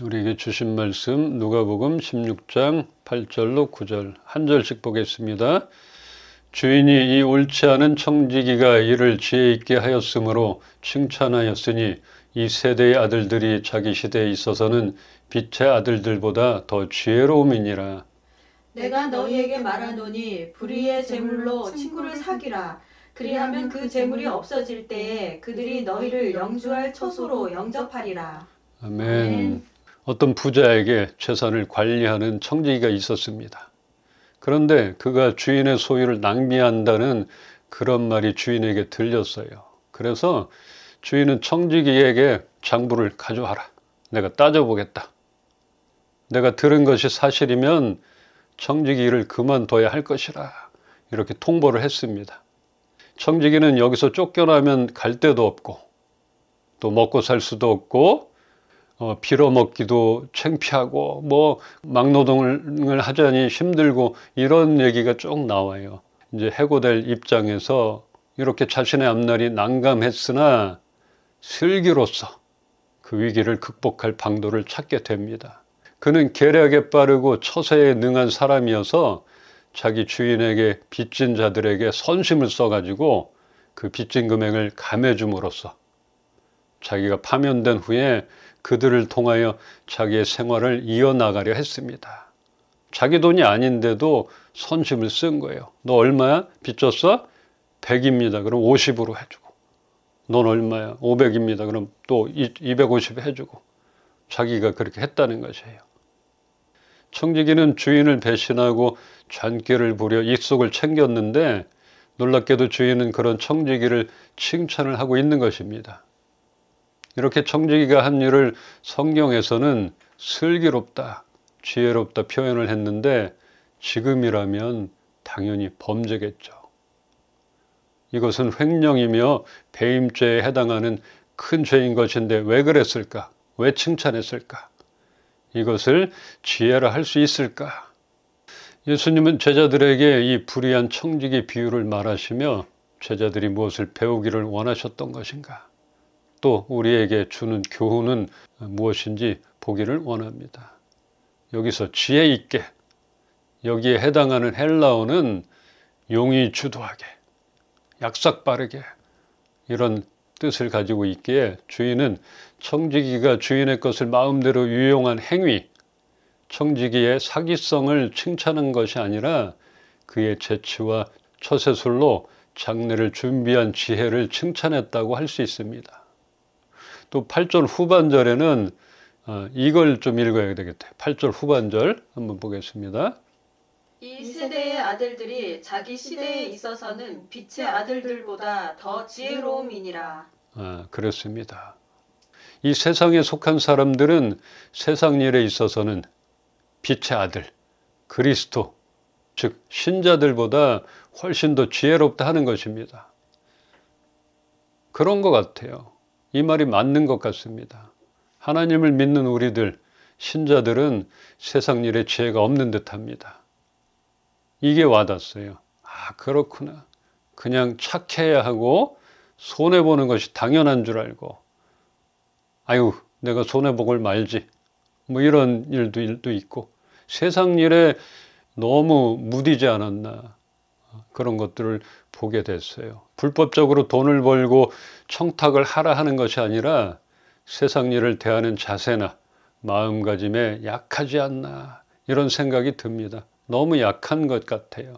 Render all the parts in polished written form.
우리에게 주신 말씀 누가복음 16장 8절로 9절 한 절씩 보겠습니다. 주인이 이 옳지 않은 청지기가 이를 지혜 있게 하였으므로 칭찬하였으니 이 세대의 아들들이 자기 시대에 있어서는 빛의 아들들보다 더 지혜로움이니라. 내가 너희에게 말하노니 불의의 재물로 친구를 사귀라. 그리하면 그 재물이 없어질 때에 그들이 너희를 영주할 처소로 영접하리라. 아멘. 어떤 부자에게 재산을 관리하는 청지기가 있었습니다. 그런데 그가 주인의 소유를 낭비한다는 그런 말이 주인에게 들렸어요. 그래서 주인은 청지기에게 장부를 가져와라. 내가 따져보겠다. 내가 들은 것이 사실이면 청지기 일을 그만둬야 할 것이라. 이렇게 통보를 했습니다. 청지기는 여기서 쫓겨나면 갈 데도 없고 또 먹고 살 수도 없고 빌어먹기도 창피하고 막노동을 하자니 힘들고 이런 얘기가 쭉 나와요. 이제 해고될 입장에서 이렇게 자신의 앞날이 난감했으나 슬기로서 그 위기를 극복할 방도를 찾게 됩니다. 그는 계략에 빠르고 처세에 능한 사람이어서 자기 주인에게 빚진 자들에게 선심을 써가지고 그 빚진 금액을 감해줌으로써 자기가 파면된 후에 그들을 통하여 자기의 생활을 이어나가려 했습니다. 자기 돈이 아닌데도 선심을 쓴 거예요. 너 얼마야? 빚졌어? 100입니다. 그럼 50으로 해주고. 넌 얼마야? 500입니다. 그럼 또 250 해주고. 자기가 그렇게 했다는 것이에요. 청지기는 주인을 배신하고 잔꾀를 부려 익속을 챙겼는데 놀랍게도 주인은 그런 청지기를 칭찬을 하고 있는 것입니다. 이렇게 청지기가 한 일을 성경에서는 슬기롭다, 지혜롭다 표현을 했는데 지금이라면 당연히 범죄겠죠. 이것은 횡령이며 배임죄에 해당하는 큰 죄인 것인데 왜 그랬을까? 왜 칭찬했을까? 이것을 지혜라 할 수 있을까? 예수님은 제자들에게 이 불의한 청지기 비유를 말하시며 제자들이 무엇을 배우기를 원하셨던 것인가? 또 우리에게 주는 교훈은 무엇인지 보기를 원합니다. 여기서 지혜 있게, 여기에 해당하는 헬라어는 용의 주도하게, 약삭 빠르게 이런 뜻을 가지고 있기에 주인은 청지기가 주인의 것을 마음대로 유용한 행위, 청지기의 사기성을 칭찬한 것이 아니라 그의 재치와 처세술로 장래를 준비한 지혜를 칭찬했다고 할 수 있습니다. 또 8절 후반절에는 이걸 좀 읽어야 되겠다. 8절 후반절 한번 보겠습니다. 이 세대의 아들들이 자기 시대에 있어서는 빛의 아들들보다 더 지혜로움이니라. 그렇습니다. 이 세상에 속한 사람들은 세상 일에 있어서는 빛의 아들, 그리스도, 즉 신자들보다 훨씬 더 지혜롭다 하는 것입니다. 그런 것 같아요. 이 말이 맞는 것 같습니다. 하나님을 믿는 우리들, 신자들은 세상 일에 지혜가 없는 듯합니다. 이게 와닿았어요. 그렇구나. 그냥 착해야 하고 손해보는 것이 당연한 줄 알고 내가 손해보걸 말지 이런 일도 있고 세상 일에 너무 무디지 않았나 그런 것들을 보게 됐어요. 불법적으로 돈을 벌고 청탁을 하라 하는 것이 아니라 세상 일을 대하는 자세나 마음가짐에 약하지 않나 이런 생각이 듭니다. 너무 약한 것 같아요.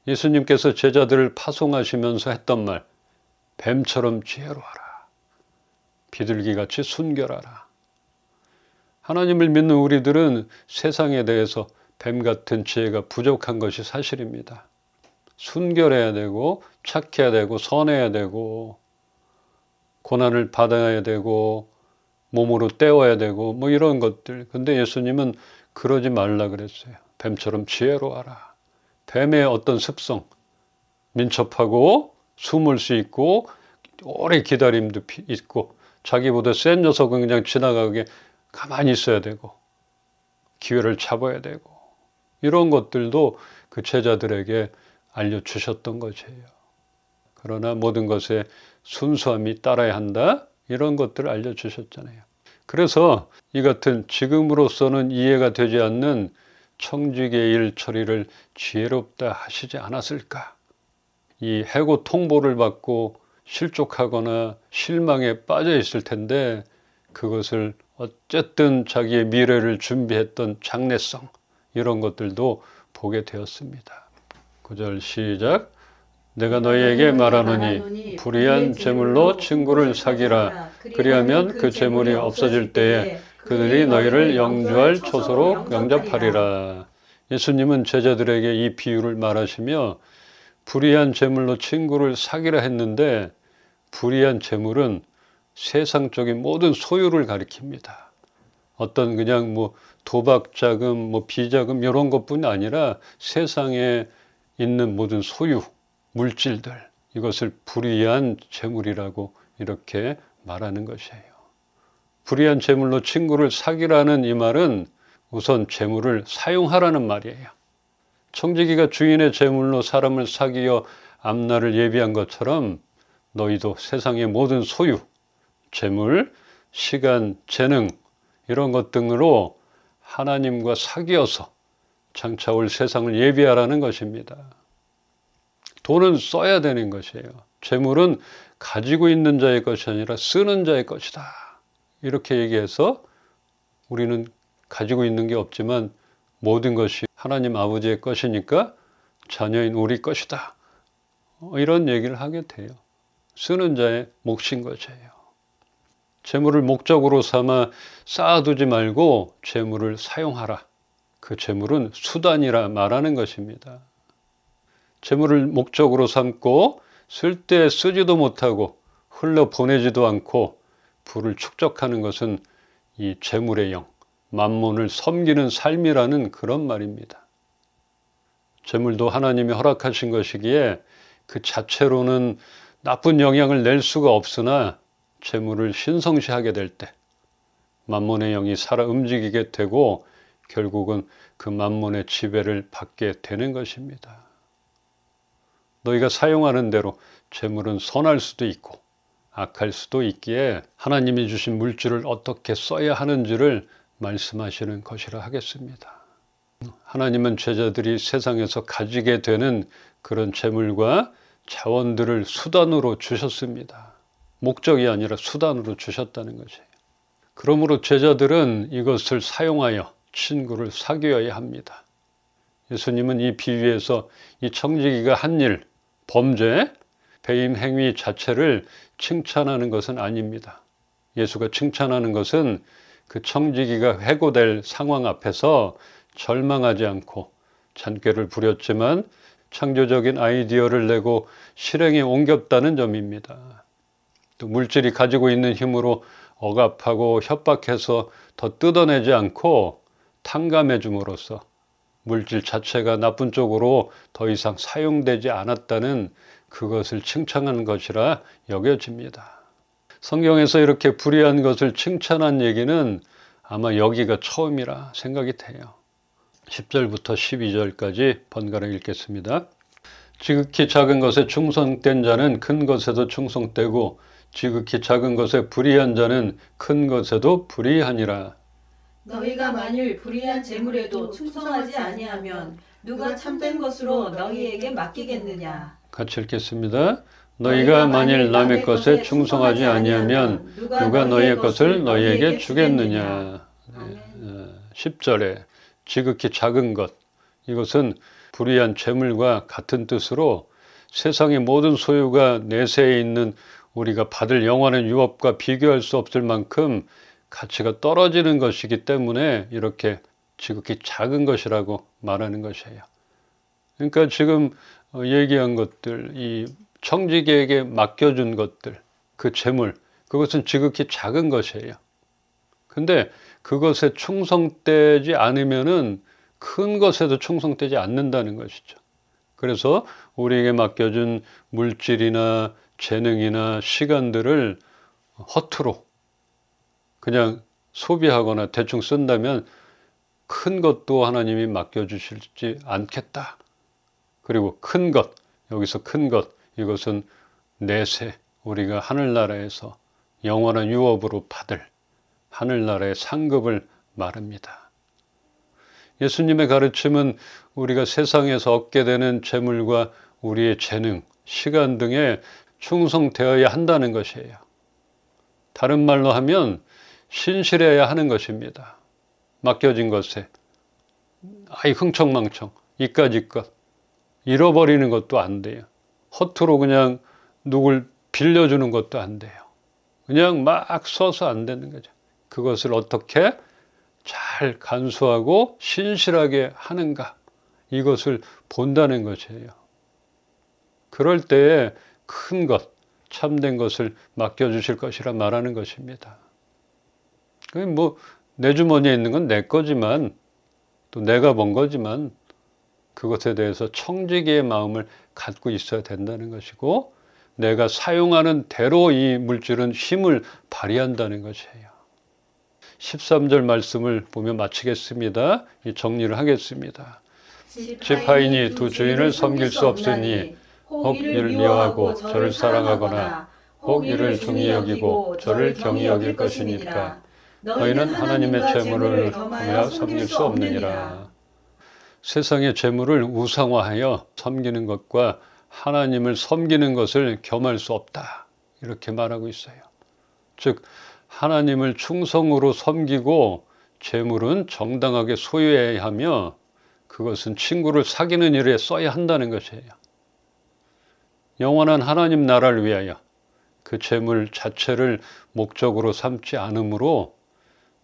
예수님께서 제자들을 파송하시면서 했던 말, 뱀처럼 지혜로워라. 비둘기같이 순결하라. 하나님을 믿는 우리들은 세상에 대해서 뱀 같은 지혜가 부족한 것이 사실입니다. 순결해야 되고 착해야 되고 선해야 되고 고난을 받아야 되고 몸으로 때워야 되고 이런 것들. 근데 예수님은 그러지 말라 그랬어요. 뱀처럼 지혜로워라. 뱀의 어떤 습성, 민첩하고 숨을 수 있고 오래 기다림도 있고 자기보다 센 녀석은 그냥 지나가게 가만히 있어야 되고 기회를 잡아야 되고 이런 것들도 그 제자들에게 알려주셨던 것이에요. 그러나 모든 것에 순수함이 따라야 한다 이런 것들을 알려주셨잖아요. 그래서 이 같은 지금으로서는 이해가 되지 않는 청지기의 일 처리를 지혜롭다 하시지 않았을까? 이 해고 통보를 받고 실족하거나 실망에 빠져 있을 텐데 그것을 어쨌든 자기의 미래를 준비했던 장래성 이런 것들도 보게 되었습니다. 9절 시작. 내가 너희에게 말하노니 불의한 제물로 친구를 사귀라. 그리하면 그 제물이 없어질 때에 그들이 너희를 영주할 초소로 영접하리라. 예수님은 제자들에게 이 비유를 말하시며 불의한 제물로 친구를 사귀라 했는데 불의한 제물은 세상적인 모든 소유를 가리킵니다. 어떤 그냥 도박 자금, 비자금 이런 것뿐이 아니라 세상에 있는 모든 소유, 물질들 이것을 불의한 제물이라고 이렇게 말하는 것이에요. 불의한 제물로 친구를 사귀라는 이 말은 우선 제물을 사용하라는 말이에요. 청지기가 주인의 제물로 사람을 사귀어 앞날을 예비한 것처럼 너희도 세상의 모든 소유, 재물, 시간, 재능 이런 것 등으로 하나님과 사귀어서 장차 올 세상을 예비하라는 것입니다. 돈은 써야 되는 것이에요. 재물은 가지고 있는 자의 것이 아니라 쓰는 자의 것이다. 이렇게 얘기해서 우리는 가지고 있는 게 없지만 모든 것이 하나님 아버지의 것이니까 자녀인 우리 것이다. 이런 얘기를 하게 돼요. 쓰는 자의 몫인 것이에요. 재물을 목적으로 삼아 쌓아두지 말고 재물을 사용하라. 그 재물은 수단이라 말하는 것입니다. 재물을 목적으로 삼고 쓸 때 쓰지도 못하고 흘러보내지도 않고 부를 축적하는 것은 이 재물의 영, 만몬을 섬기는 삶이라는 그런 말입니다. 재물도 하나님이 허락하신 것이기에 그 자체로는 나쁜 영향을 낼 수가 없으나 재물을 신성시하게 될 때 만몬의 영이 살아 움직이게 되고 결국은 그 만몬의 지배를 받게 되는 것입니다. 너희가 사용하는 대로 재물은 선할 수도 있고 악할 수도 있기에 하나님이 주신 물질을 어떻게 써야 하는지를 말씀하시는 것이라 하겠습니다. 하나님은 제자들이 세상에서 가지게 되는 그런 재물과 자원들을 수단으로 주셨습니다. 목적이 아니라 수단으로 주셨다는 것이에요. 그러므로 제자들은 이것을 사용하여 친구를 사귀어야 합니다. 예수님은 이 비유에서 이 청지기가 한 일, 범죄, 배임 행위 자체를 칭찬하는 것은 아닙니다. 예수가 칭찬하는 것은 그 청지기가 해고될 상황 앞에서 절망하지 않고 잔꾀를 부렸지만 창조적인 아이디어를 내고 실행에 옮겼다는 점입니다. 또 물질이 가지고 있는 힘으로 억압하고 협박해서 더 뜯어내지 않고 탕감해 줌으로써 물질 자체가 나쁜 쪽으로 더 이상 사용되지 않았다는 그것을 칭찬하는 것이라 여겨집니다. 성경에서 이렇게 불의한 것을 칭찬한 얘기는 아마 여기가 처음이라 생각이 돼요. 10절부터 12절까지 번갈아 읽겠습니다. 지극히 작은 것에 충성된 자는 큰 것에도 충성되고 지극히 작은 것에 불의한 자는 큰 것에도 불의하니라. 너희가 만일 불의한 재물에도 충성하지 아니하면 누가 참된 것으로 너희에게 맡기겠느냐. 같이 읽겠습니다. 너희가 만일 남의 것에 충성하지 아니하면 누가 너희의 것을 너희에게 주겠느냐. 10절에 지극히 작은 것, 이것은 불의한 재물과 같은 뜻으로 세상의 모든 소유가 내세에 있는 우리가 받을 영원한 유업과 비교할 수 없을 만큼 가치가 떨어지는 것이기 때문에 이렇게 지극히 작은 것이라고 말하는 것이에요. 그러니까 지금 얘기한 것들, 이 청지기에게 맡겨준 것들, 그 재물, 그것은 지극히 작은 것이에요. 근데 그것에 충성되지 않으면은 큰 것에도 충성되지 않는다는 것이죠. 그래서 우리에게 맡겨준 물질이나 재능이나 시간들을 허투루 그냥 소비하거나 대충 쓴다면 큰 것도 하나님이 맡겨주실지 않겠다. 그리고 큰 것, 여기서 큰 것, 이것은 내세, 우리가 하늘나라에서 영원한 유업으로 받을 하늘나라의 상급을 말합니다. 예수님의 가르침은 우리가 세상에서 얻게 되는 재물과 우리의 재능, 시간 등에 충성되어야 한다는 것이에요. 다른 말로 하면 신실해야 하는 것입니다. 맡겨진 것에 흥청망청 이까짓 것 잃어버리는 것도 안 돼요. 허투루 그냥 누굴 빌려주는 것도 안 돼요. 그냥 막 써서 안 되는 거죠. 그것을 어떻게 잘 간수하고 신실하게 하는가, 이것을 본다는 것이에요. 그럴 때에 큰 것, 참된 것을 맡겨주실 것이라 말하는 것입니다. 내 주머니에 있는 건 내 거지만, 또 내가 번 거지만, 그것에 대해서 청지기의 마음을 갖고 있어야 된다는 것이고, 내가 사용하는 대로 이 물질은 힘을 발휘한다는 것이에요. 13절 말씀을 보며 마치겠습니다. 정리를 하겠습니다. 지파인이 두 주인을 섬길 수 없으니 혹 이를 미워하고 저를 사랑하거나 혹 이를 중히 여기고 저를 경히 여길 것이니까 너희는 하나님의 재물을 겸하여 섬길 수 없느니라. 세상의 재물을 우상화하여 섬기는 것과 하나님을 섬기는 것을 겸할 수 없다, 이렇게 말하고 있어요. 즉 하나님을 충성으로 섬기고 재물은 정당하게 소유해야 하며 그것은 친구를 사귀는 일에 써야 한다는 것이에요. 영원한 하나님 나라를 위하여 그 재물 자체를 목적으로 삼지 않으므로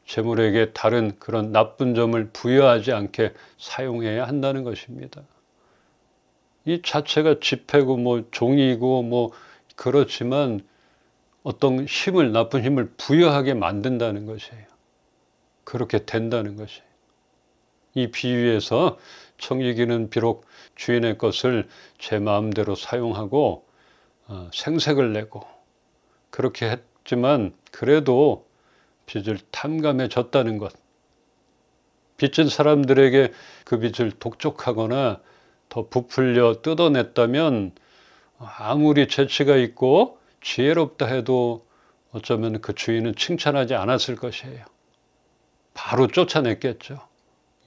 재물에게 다른 그런 나쁜 점을 부여하지 않게 사용해야 한다는 것입니다. 이 자체가 지폐고 종이고 그렇지만 어떤 힘을, 나쁜 힘을 부여하게 만든다는 것이에요. 그렇게 된다는 것이에요. 이 비유에서 청지기는 비록 주인의 것을 제 마음대로 사용하고 생색을 내고 그렇게 했지만 그래도 빚을 탐감해 줬다는 것. 빚진 사람들에게 그 빚을 독촉하거나 더 부풀려 뜯어냈다면 아무리 재치가 있고 지혜롭다 해도 어쩌면 그 주인은 칭찬하지 않았을 것이에요. 바로 쫓아냈겠죠.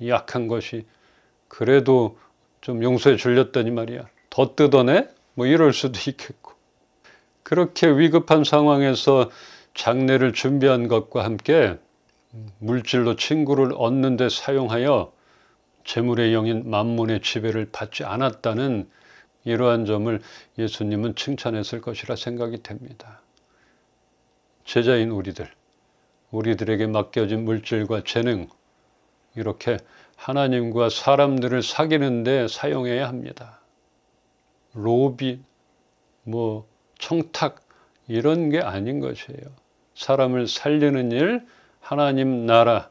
약한 것이 그래도 좀 용서해 주렸더니 말이야. 더 뜯어내? 이럴 수도 있겠고. 그렇게 위급한 상황에서 장례를 준비한 것과 함께 물질로 친구를 얻는 데 사용하여 재물의 영인 만몬의 지배를 받지 않았다는 이러한 점을 예수님은 칭찬했을 것이라 생각이 됩니다. 제자인 우리들에게 맡겨진 물질과 재능, 이렇게 하나님과 사람들을 사귀는 데 사용해야 합니다. 로비, 청탁 이런 게 아닌 것이에요. 사람을 살리는 일, 하나님 나라,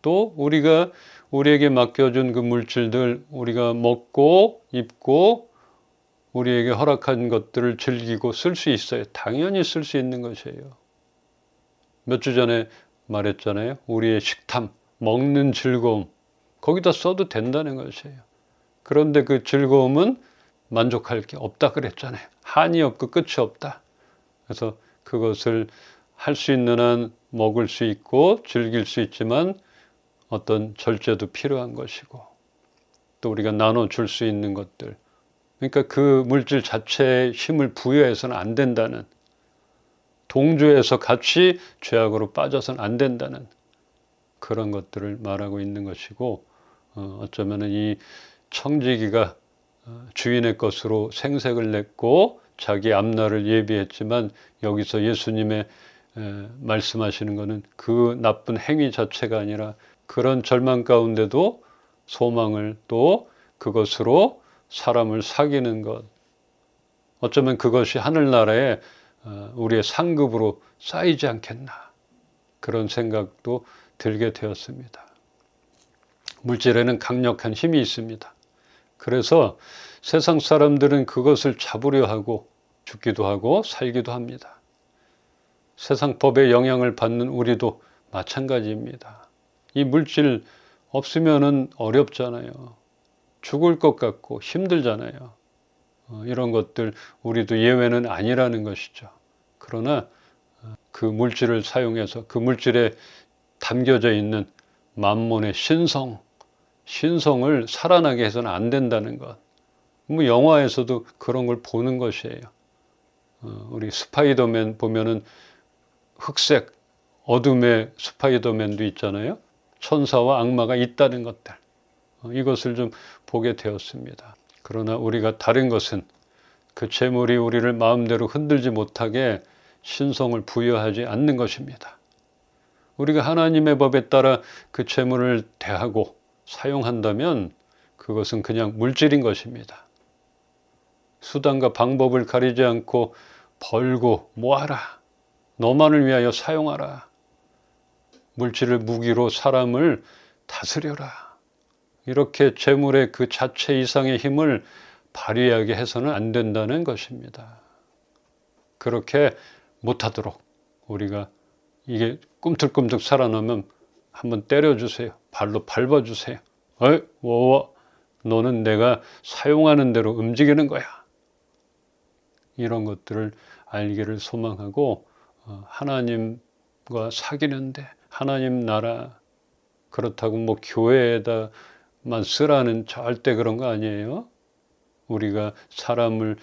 또 우리에게 맡겨준 그 물질들 우리가 먹고 입고 우리에게 허락한 것들을 즐기고 쓸 수 있어요. 당연히 쓸 수 있는 것이에요. 몇 주 전에 말했잖아요. 우리의 식탐, 먹는 즐거움, 거기다 써도 된다는 것이에요. 그런데 그 즐거움은 만족할 게 없다 그랬잖아요. 한이 없고 끝이 없다. 그래서 그것을 할 수 있는 한 먹을 수 있고 즐길 수 있지만 어떤 절제도 필요한 것이고 또 우리가 나눠줄 수 있는 것들, 그러니까 그 물질 자체에 힘을 부여해서는 안 된다는, 동조해서 같이 죄악으로 빠져서는 안 된다는 그런 것들을 말하고 있는 것이고, 어쩌면 이 청지기가 주인의 것으로 생색을 냈고 자기 앞날을 예비했지만 여기서 예수님의 말씀하시는 것은 그 나쁜 행위 자체가 아니라 그런 절망 가운데도 소망을, 또 그것으로 사람을 사귀는 것, 어쩌면 그것이 하늘나라에 우리의 상급으로 쌓이지 않겠나, 그런 생각도 들게 되었습니다. 물질에는 강력한 힘이 있습니다. 그래서 세상 사람들은 그것을 잡으려 하고 죽기도 하고 살기도 합니다. 세상 법의 영향을 받는 우리도 마찬가지입니다. 이 물질 없으면은 어렵잖아요. 죽을 것 같고 힘들잖아요. 이런 것들 우리도 예외는 아니라는 것이죠. 그러나 그 물질을 사용해서 그 물질에 담겨져 있는 만몬의 신성을 살아나게 해서는 안 된다는 것. 뭐 영화에서도 그런 걸 보는 것이에요. 우리 스파이더맨 보면은 흑색 어둠의 스파이더맨도 있잖아요. 천사와 악마가 있다는 것들. 이것을 좀 보게 되었습니다. 그러나 우리가 다른 것은 그 재물이 우리를 마음대로 흔들지 못하게 신성을 부여하지 않는 것입니다. 우리가 하나님의 법에 따라 그 재물을 대하고 사용한다면 그것은 그냥 물질인 것입니다. 수단과 방법을 가리지 않고 벌고 모아라. 너만을 위하여 사용하라. 물질을 무기로 사람을 다스려라. 이렇게 재물의 그 자체 이상의 힘을 발휘하게 해서는 안 된다는 것입니다. 그렇게 못하도록 우리가 이게 꿈틀꿈틀 살아나면 한번 때려주세요. 발로 밟아주세요. 어이, 너는 내가 사용하는 대로 움직이는 거야. 이런 것들을 알기를 소망하고 하나님과 사귀는데 하나님 나라 그렇다고 뭐 교회에다만 쓰라는 절대 그런 거 아니에요. 우리가 사람을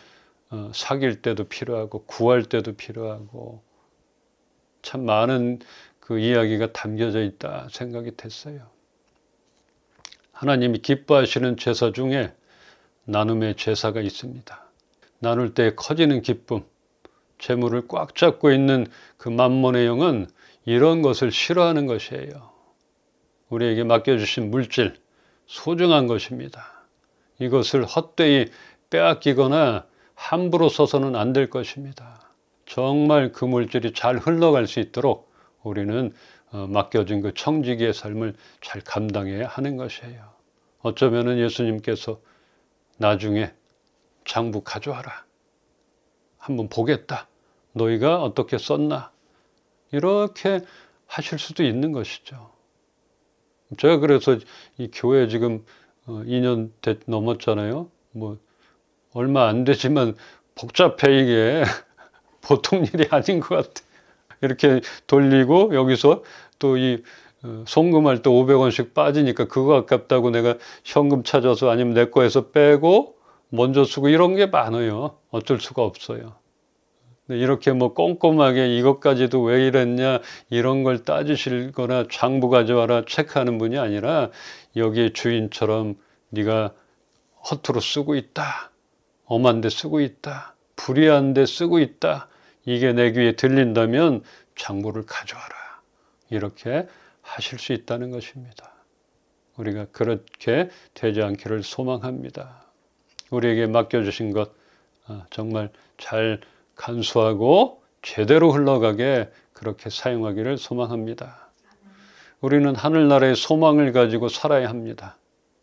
사귈 때도 필요하고 구할 때도 필요하고 참 많은 그 이야기가 담겨져 있다 생각이 됐어요. 하나님이 기뻐하시는 제사 중에 나눔의 제사가 있습니다. 나눌 때 커지는 기쁨, 재물을 꽉 잡고 있는 그 만몬의 영은 이런 것을 싫어하는 것이에요. 우리에게 맡겨주신 물질, 소중한 것입니다. 이것을 헛되이 빼앗기거나 함부로 써서는 안 될 것입니다. 정말 그 물질이 잘 흘러갈 수 있도록 우리는 맡겨진 그 청지기의 삶을 잘 감당해야 하는 것이에요. 어쩌면은 예수님께서 나중에 장부 가져와라. 한번 보겠다. 너희가 어떻게 썼나? 이렇게 하실 수도 있는 것이죠. 제가 그래서 이 교회 지금 2년 넘었잖아요. 뭐 얼마 안 되지만 복잡해 이게. 보통 일이 아닌 것 같아. 이렇게 돌리고 여기서 또 이 송금할 때 500원씩 빠지니까 그거 아깝다고 내가 현금 찾아서 아니면 내 거에서 빼고 먼저 쓰고 이런 게 많아요. 어쩔 수가 없어요. 근데 이렇게 뭐 꼼꼼하게 이것까지도 왜 이랬냐 이런 걸 따지시거나 장부 가져와라 체크하는 분이 아니라 여기에 주인처럼 네가 허투루 쓰고 있다. 엄한 데 쓰고 있다. 불의한 데 쓰고 있다. 이게 내 귀에 들린다면 장부를 가져와라. 이렇게 하실 수 있다는 것입니다. 우리가 그렇게 되지 않기를 소망합니다. 우리에게 맡겨주신 것 정말 잘 간수하고 제대로 흘러가게 그렇게 사용하기를 소망합니다. 우리는 하늘나라의 소망을 가지고 살아야 합니다.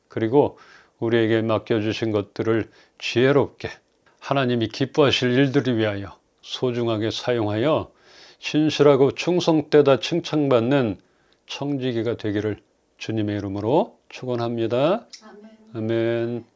그리고 우리에게 맡겨주신 것들을 지혜롭게 하나님이 기뻐하실 일들을 위하여 소중하게 사용하여 신실하고 충성되다 칭찬받는 청지기가 되기를 주님의 이름으로 축원합니다. 아멘. 아멘.